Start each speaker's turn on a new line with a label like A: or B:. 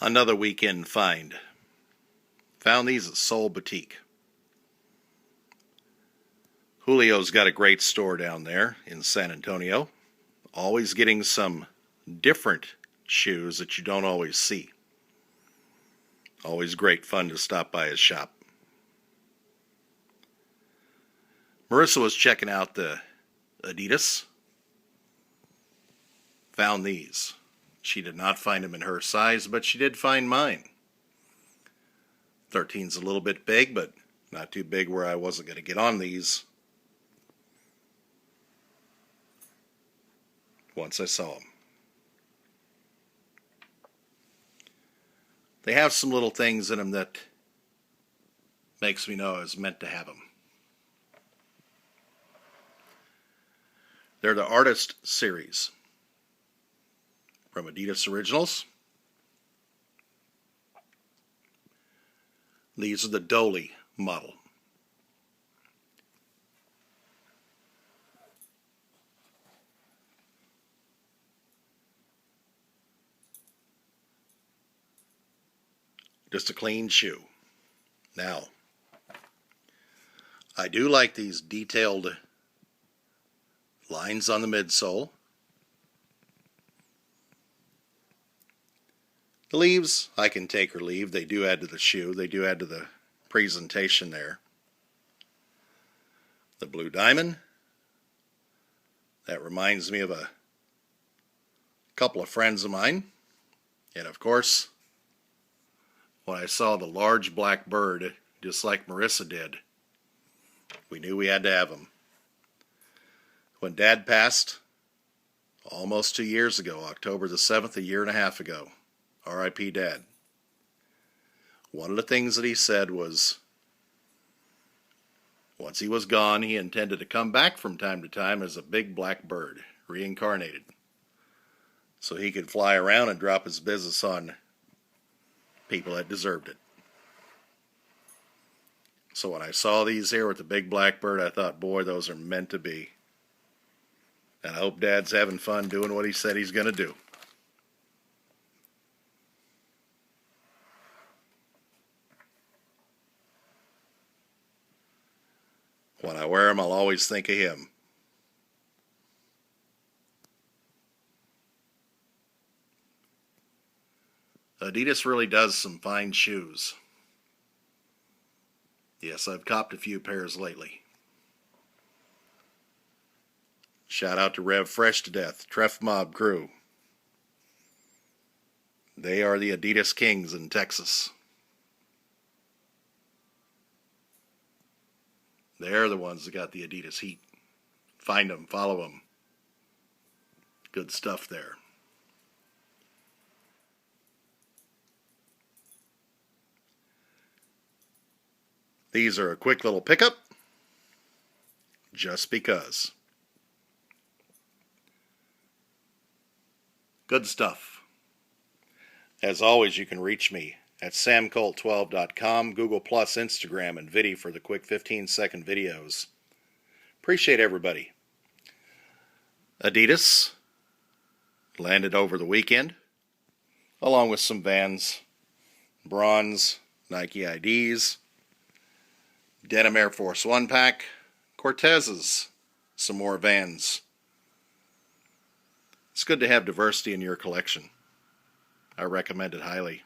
A: Another weekend find. Found these at Soul Boutique. Julio's got a great store down there in San Antonio. Always getting some different shoes that you don't always see. Always great fun to stop by his shop. Marissa was checking out the ADIDAS. Found these. She did not find them in her size, but she did find mine. 13's a little bit big, but not too big where I wasn't going to get on these once I saw them. They have some little things in them that makes me know I was meant to have them. They're the Artist Series from ADIDAS Originals. These are the Doley model. Just a clean shoe. Now, I do like these detailed lines on the midsole. The leaves, I can take or leave. They do add to the shoe. They do add to the presentation there. The blue diamond. That reminds me of a couple of friends of mine. And of course, when I saw the large black bird, just like Marissa did, we knew we had to have them. When Dad passed, almost 2 years ago, October the 7th, a year and a half ago, R.I.P. Dad, one of the things that he said was, once he was gone, he intended to come back from time to time as a big black bird, reincarnated, so he could fly around and drop his business on people that deserved it. So when I saw these here with the big black bird, I thought, boy, those are meant to be. And I hope Dad's having fun doing what he said he's going to do. When I wear them, I'll always think of him. ADIDAS really does some fine shoes. Yes, I've copped a few pairs lately. Shout out to Rev Fresh to Death, Treff Mob crew. They are the ADIDAS kings in Texas. They're the ones that got the ADIDAS heat. Find them, follow them. Good stuff there. These are a quick little pickup, just because. Good stuff. As always, you can reach me at samcolt12.com, Google+, Instagram, and Vidi for the quick 15-second videos. Appreciate everybody. ADIDAS landed over the weekend, along with some Vans, Bronze, Nike IDs, Denim Air Force One pack, Cortezes, some more Vans. It's good to have diversity in your collection. I recommend it highly.